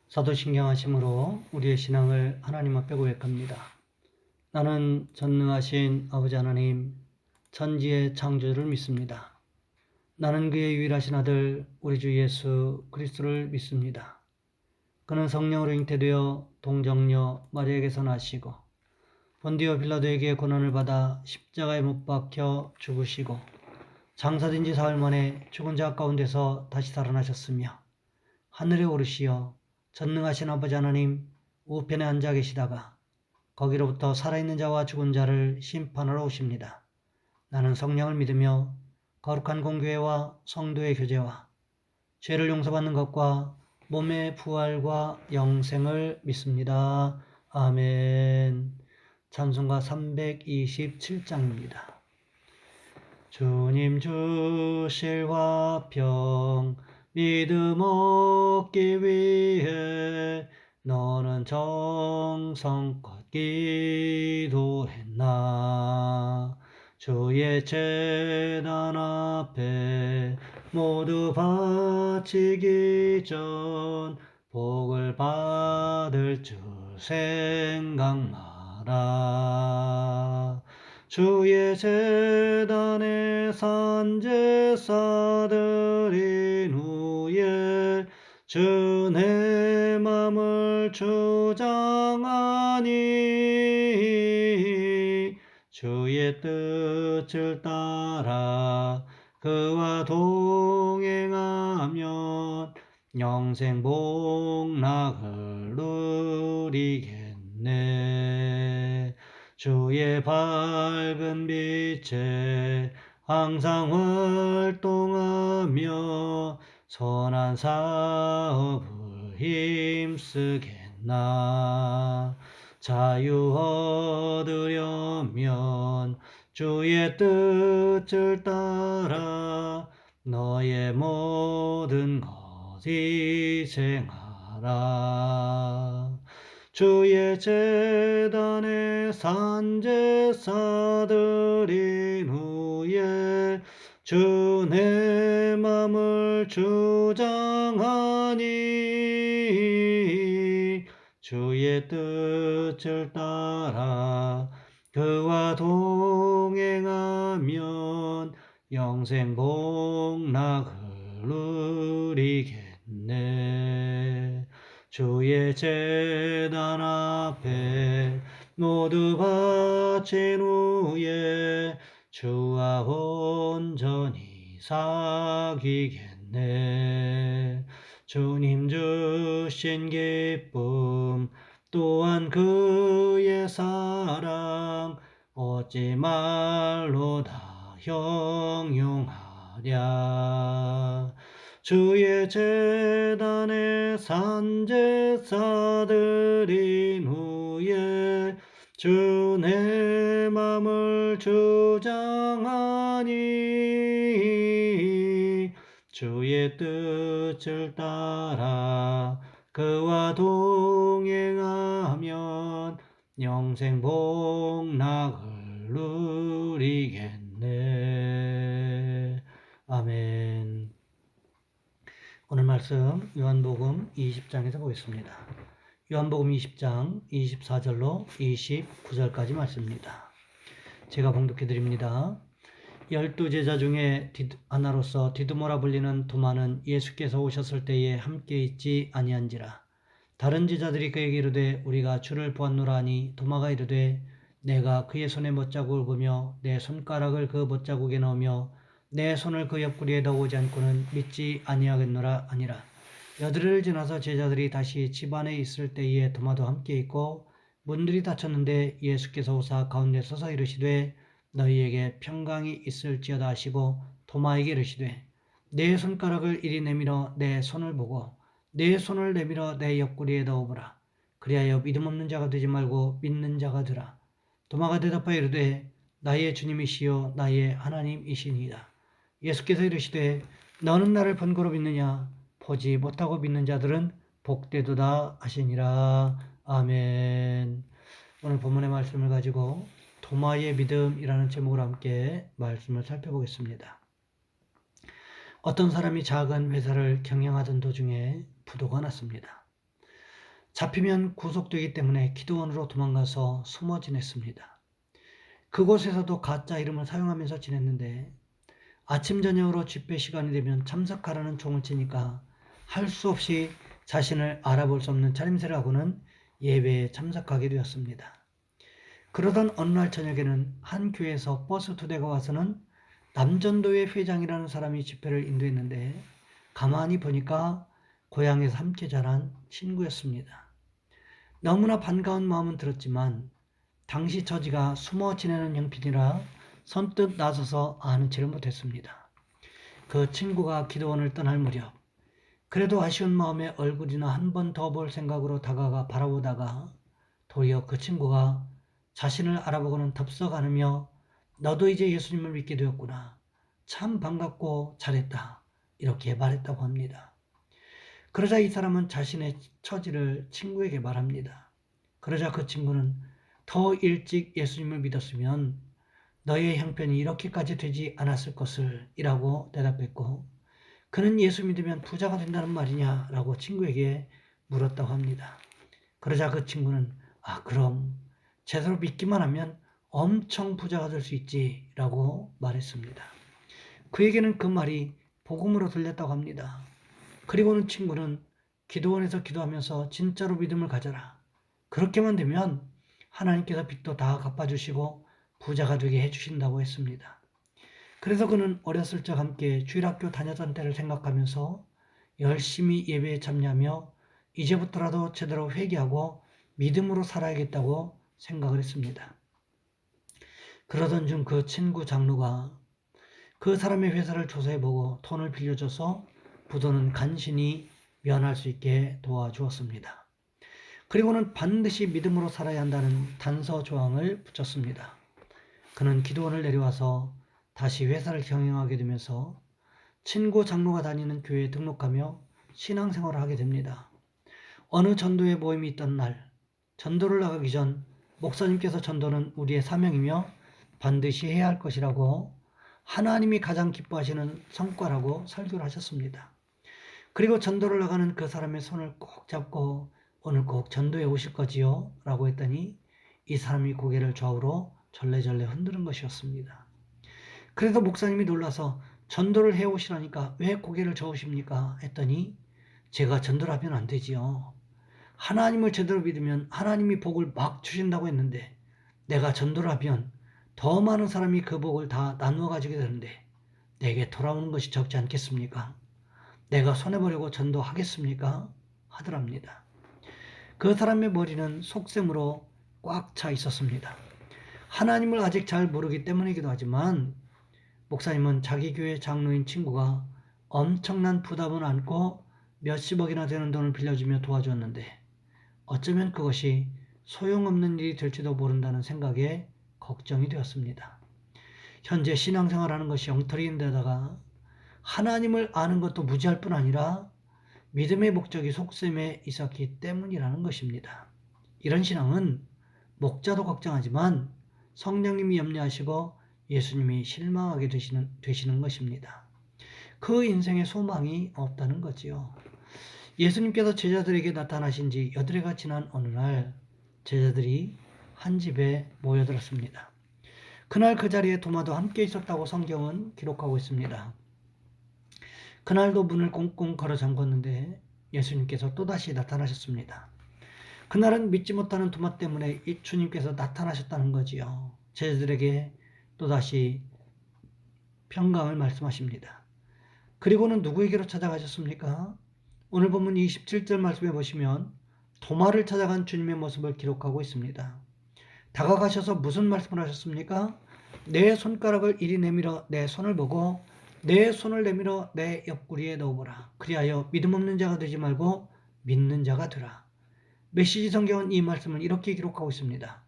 사도신경하심으로 우리의 신앙을 하나님 앞에 고백합니다. 나는 전능하신 아버지 하나님, 천지의 창조주를 믿습니다. 나는 그의 유일하신 아들 우리 주 예수 그리스도를 믿습니다. 그는 성령으로 잉태되어 동정녀 마리아에게서 나시고 본디오 빌라도에게 고난을 받아 십자가에 못 박혀 죽으시고 장사된 지 사흘 만에 죽은 자 가운데서 다시 살아나셨으며 하늘에 오르시어 전능하신 아버지 하나님 우편에 앉아 계시다가 거기로부터 살아있는 자와 죽은 자를 심판하러 오십니다. 나는 성령을 믿으며 거룩한 공교회와 성도의 교제와 죄를 용서받는 것과 몸의 부활과 영생을 믿습니다. 아멘. 찬송가 327장입니다. 주님 주실 화평 믿음 얻기 위해 너는 정성껏 기도했나. 주의 제단 앞에 모두 바치기 전 복을 받을 줄 생각나라. 주의 제단에 산제사 드린 후에 주 내 맘을 주장하니 주의 뜻을 따라 그와 동행하면 영생 복락을 누리겠네. 주의 밝은 빛에 항상 활동하며 선한 사업을 힘쓰겠나. 자유 얻으려면 주의 뜻을 따라 너의 모든 것 희생하라. 주의 제단에 산제사 드린 후에 주 내 맘을 주장하니 주의 뜻을 따라 그와 동행하면 영생 복락을 누리겠네. 주의 제단 앞에 모두 바친 후에 주와 온전히 사귀겠네. 주님 주신 기쁨 또한 그의 사랑 어찌 말로 다 형용하랴. 주의 제단에 산제사 드린 후에 주 내 맘을 주장하니 주의 뜻을 따라 그와 동행하면 영생 복락을 누리겠네. 아멘. 오늘 말씀 요한복음 20장에서 보겠습니다. 요한복음 20장 24절로 29절까지 말씀입니다. 제가 봉독해 드립니다. 12제자 중에 하나로서 디두모라 불리는 도마는 예수께서 오셨을 때에 함께 있지 아니한지라. 다른 제자들이 그에게 이르되 우리가 주를 보았노라 하니 도마가 이르되 내가 그의 손에 못자국을 보며 내 손가락을 그 못자국에 넣으며 내 손을 그 옆구리에 넣어오지 않고는 믿지 아니하겠노라 하니라. 여드레를 지나서 제자들이 다시 집 안에 있을 때에 도마도 함께 있고 문들이 닫혔는데 예수께서 오사 가운데 서서 이르시되 너희에게 평강이 있을지어다 하시고 도마에게 이르시되 내 손가락을 이리 내밀어 내 손을 보고 내 손을 내밀어 내 옆구리에 넣어보라. 그리하여 믿음 없는 자가 되지 말고 믿는 자가 되라. 도마가 대답하여 이르되 나의 주님이시요 나의 하나님이시니이다. 예수께서 이르시되 너는 나를 본고로 믿느냐. 보지 못하고 믿는 자들은 복되도다 하시니라. 아멘. 오늘 본문의 말씀을 가지고 도마의 믿음이라는 제목으로 함께 말씀을 살펴보겠습니다. 어떤 사람이 작은 회사를 경영하던 도중에 부도가 났습니다. 잡히면 구속되기 때문에 기도원으로 도망가서 숨어 지냈습니다. 그곳에서도 가짜 이름을 사용하면서 지냈는데 아침 저녁으로 집회 시간이 되면 참석하라는 종을 치니까 할 수 없이 자신을 알아볼 수 없는 차림새를 하고는 예배에 참석하게 되었습니다. 그러던 어느 날 저녁에는 한 교회에서 버스 2대가 와서는 남전도회 회장이라는 사람이 집회를 인도했는데 가만히 보니까 고향에서 함께 자란 친구였습니다. 너무나 반가운 마음은 들었지만 당시 처지가 숨어 지내는 형편이라 선뜻 나서서 아는 체를 못했습니다. 그 친구가 기도원을 떠날 무렵 그래도 아쉬운 마음에 얼굴이나 한 번 더 볼 생각으로 다가가 바라보다가 도리어 그 친구가 자신을 알아보고는 덥석 안으며 너도 이제 예수님을 믿게 되었구나. 참 반갑고 잘했다. 이렇게 말했다고 합니다. 그러자 이 사람은 자신의 처지를 친구에게 말합니다. 그러자 그 친구는 더 일찍 예수님을 믿었으면 너의 형편이 이렇게까지 되지 않았을 것을 이라고 대답했고 그는 예수 믿으면 부자가 된다는 말이냐 라고 친구에게 물었다고 합니다. 그러자 그 친구는 그럼 제대로 믿기만 하면 엄청 부자가 될 수 있지 라고 말했습니다. 그에게는 그 말이 복음으로 들렸다고 합니다. 그리고는 친구는 기도원에서 기도하면서 진짜로 믿음을 가져라. 그렇게만 되면 하나님께서 빚도 다 갚아주시고 부자가 되게 해주신다고 했습니다. 그래서 그는 어렸을 적 함께 주일학교 다녔던 때를 생각하면서 열심히 예배에 참여하며 이제부터라도 제대로 회개하고 믿음으로 살아야겠다고 생각을 했습니다. 그러던 중 그 친구 장로가 그 사람의 회사를 조사해보고 돈을 빌려줘서 부도는 간신히 면할 수 있게 도와주었습니다. 그리고는 반드시 믿음으로 살아야 한다는 단서 조항을 붙였습니다. 그는 기도원을 내려와서 다시 회사를 경영하게 되면서 친구 장로가 다니는 교회에 등록하며 신앙생활을 하게 됩니다. 어느 전도회 모임이 있던 날, 전도를 나가기 전 목사님께서 전도는 우리의 사명이며 반드시 해야 할 것이라고 하나님이 가장 기뻐하시는 성과라고 설교를 하셨습니다. 그리고 전도를 나가는 그 사람의 손을 꼭 잡고 오늘 꼭 전도에 오실 거지요? 라고 했더니 이 사람이 고개를 좌우로 절레절레 흔드는 것이었습니다. 그래서 목사님이 놀라서 전도를 해오시라니까 왜 고개를 저으십니까? 했더니 제가 전도를 하면 안 되지요. 하나님을 제대로 믿으면 하나님이 복을 막 주신다고 했는데 내가 전도를 하면 더 많은 사람이 그 복을 다 나누어 가지게 되는데 내게 돌아오는 것이 적지 않겠습니까? 내가 손해보려고 전도하겠습니까? 하더랍니다. 그 사람의 머리는 속셈으로 꽉 차 있었습니다. 하나님을 아직 잘 모르기 때문이기도 하지만 목사님은 자기 교회 장로인 친구가 엄청난 부담을 안고 몇십억이나 되는 돈을 빌려주며 도와줬는데 어쩌면 그것이 소용없는 일이 될지도 모른다는 생각에 걱정이 되었습니다. 현재 신앙생활하는 것이 엉터리인데다가 하나님을 아는 것도 무지할 뿐 아니라 믿음의 목적이 속셈에 있었기 때문이라는 것입니다. 이런 신앙은 목자도 걱정하지만 성령님이 염려하시고 예수님이 실망하게 되시는 것입니다. 그 인생에 소망이 없다는 거지요. 예수님께서 제자들에게 나타나신 지 여드레가 지난 어느 날 제자들이 한 집에 모여들었습니다. 그날 그 자리에 도마도 함께 있었다고 성경은 기록하고 있습니다. 그날도 문을 꽁꽁 걸어 잠궜는데 예수님께서 또다시 나타나셨습니다. 그날은 믿지 못하는 도마 때문에 이 주님께서 나타나셨다는 거지요. 제자들에게 또다시 평강을 말씀하십니다. 그리고는 누구에게로 찾아가셨습니까? 오늘 본문 27절 말씀해 보시면 도마를 찾아간 주님의 모습을 기록하고 있습니다. 다가가셔서 무슨 말씀을 하셨습니까? 내 손가락을 이리 내밀어 내 손을 보고 내 손을 내밀어 내 옆구리에 넣어보라. 그리하여 믿음 없는 자가 되지 말고 믿는 자가 되라. 메시지 성경은 이 말씀을 이렇게 기록하고 있습니다.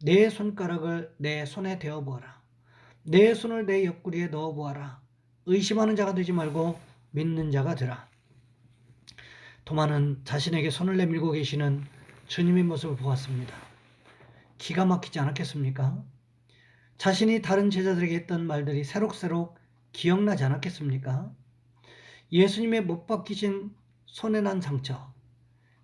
내 손가락을 내 손에 대어보아라. 내 손을 내 옆구리에 넣어보아라. 의심하는 자가 되지 말고 믿는 자가 되라. 도마는 자신에게 손을 내밀고 계시는 주님의 모습을 보았습니다. 기가 막히지 않았겠습니까? 자신이 다른 제자들에게 했던 말들이 새록새록 기억나지 않았겠습니까? 예수님의 못 박히신 손에 난 상처,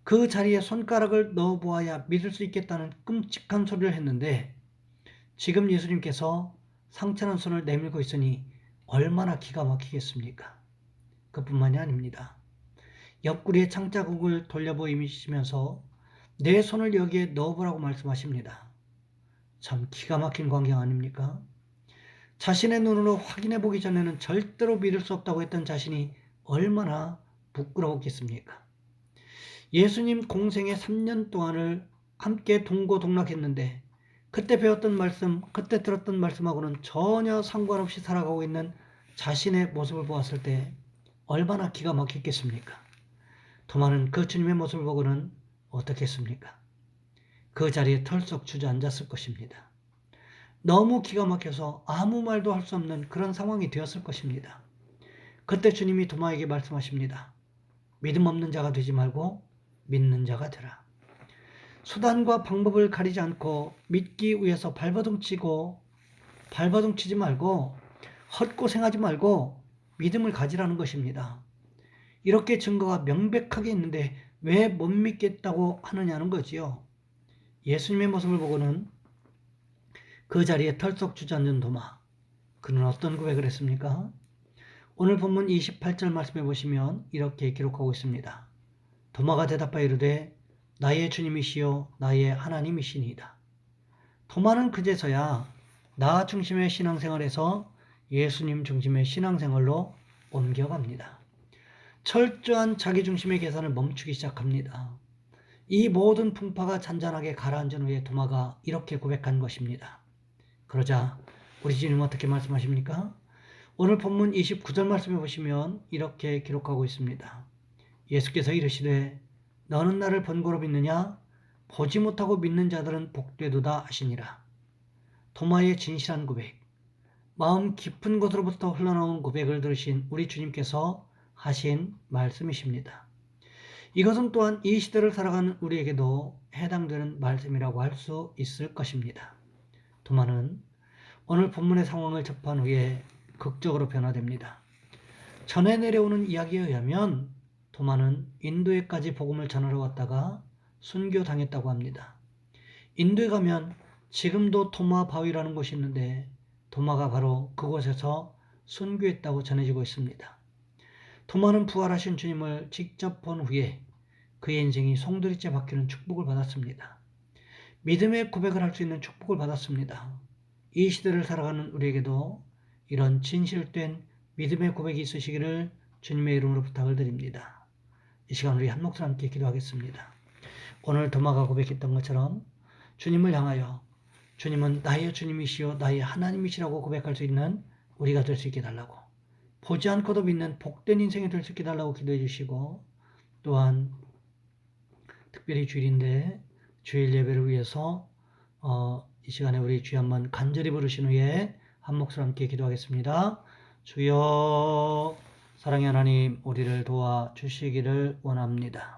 그 자리에 손가락을 넣어보아야 믿을 수 있겠다는 끔찍한 소리를 했는데 지금 예수님께서 상처난 손을 내밀고 있으니 얼마나 기가 막히겠습니까? 그뿐만이 아닙니다. 옆구리에 창자국을 돌려보이시면서 내 손을 여기에 넣어보라고 말씀하십니다. 참 기가 막힌 광경 아닙니까? 자신의 눈으로 확인해 보기 전에는 절대로 믿을 수 없다고 했던 자신이 얼마나 부끄러웠겠습니까? 예수님 공생의 3년 동안을 함께 동고동락했는데 그때 배웠던 말씀, 그때 들었던 말씀하고는 전혀 상관없이 살아가고 있는 자신의 모습을 보았을 때 얼마나 기가 막혔겠습니까? 도마는 그 주님의 모습을 보고는 어떻게 했습니까? 그 자리에 털썩 주저앉았을 것입니다. 너무 기가 막혀서 아무 말도 할 수 없는 그런 상황이 되었을 것입니다. 그때 주님이 도마에게 말씀하십니다. 믿음 없는 자가 되지 말고 믿는 자가 되라. 수단과 방법을 가리지 않고 믿기 위해서 발버둥치지 말고 헛고생하지 말고 믿음을 가지라는 것입니다. 이렇게 증거가 명백하게 있는데 왜 못 믿겠다고 하느냐는 거지요. 예수님의 모습을 보고는 그 자리에 털썩 주저앉은 도마. 그는 어떤 고백을 했습니까? 오늘 본문 28절 말씀해 보시면 이렇게 기록하고 있습니다. 도마가 대답하여 이르되 나의 주님이시요 나의 하나님이시니이다. 도마는 그제서야 나 중심의 신앙생활에서 예수님 중심의 신앙생활로 옮겨갑니다. 철저한 자기중심의 계산을 멈추기 시작합니다. 이 모든 풍파가 잔잔하게 가라앉은 후에 도마가 이렇게 고백한 것입니다. 그러자 우리 주님은 어떻게 말씀하십니까? 오늘 본문 29절 말씀해 보시면 이렇게 기록하고 있습니다. 예수께서 이르시되 너는 나를 번거로 믿느냐? 보지 못하고 믿는 자들은 복되도다 하시니라. 도마의 진실한 고백, 마음 깊은 곳으로부터 흘러나온 고백을 들으신 우리 주님께서 하신 말씀이십니다. 이것은 또한 이 시대를 살아가는 우리에게도 해당되는 말씀이라고 할 수 있을 것입니다. 도마는 오늘 본문의 상황을 접한 후에 극적으로 변화됩니다. 전해 내려오는 이야기에 의하면 도마는 인도에까지 복음을 전하러 왔다가 순교당했다고 합니다. 인도에 가면 지금도 도마 바위라는 곳이 있는데 도마가 바로 그곳에서 순교했다고 전해지고 있습니다. 도마는 부활하신 주님을 직접 본 후에 그의 인생이 송두리째 바뀌는 축복을 받았습니다. 믿음의 고백을 할 수 있는 축복을 받았습니다. 이 시대를 살아가는 우리에게도 이런 진실된 믿음의 고백이 있으시기를 주님의 이름으로 부탁을 드립니다. 이 시간 우리 한 목소리 함께 기도하겠습니다. 오늘 도마가 고백했던 것처럼 주님을 향하여 주님은 나의 주님이시요 나의 하나님이시라고 고백할 수 있는 우리가 될 수 있게 달라고, 보지 않고도 믿는 복된 인생이 될 수 있게 달라고 기도해 주시고, 또한 특별히 주일인데 주일 예배를 위해서 이 시간에 우리 주여 한번 간절히 부르신 후에 한 목소리 함께 기도하겠습니다. 주여, 사랑의 하나님, 우리를 도와주시기를 원합니다.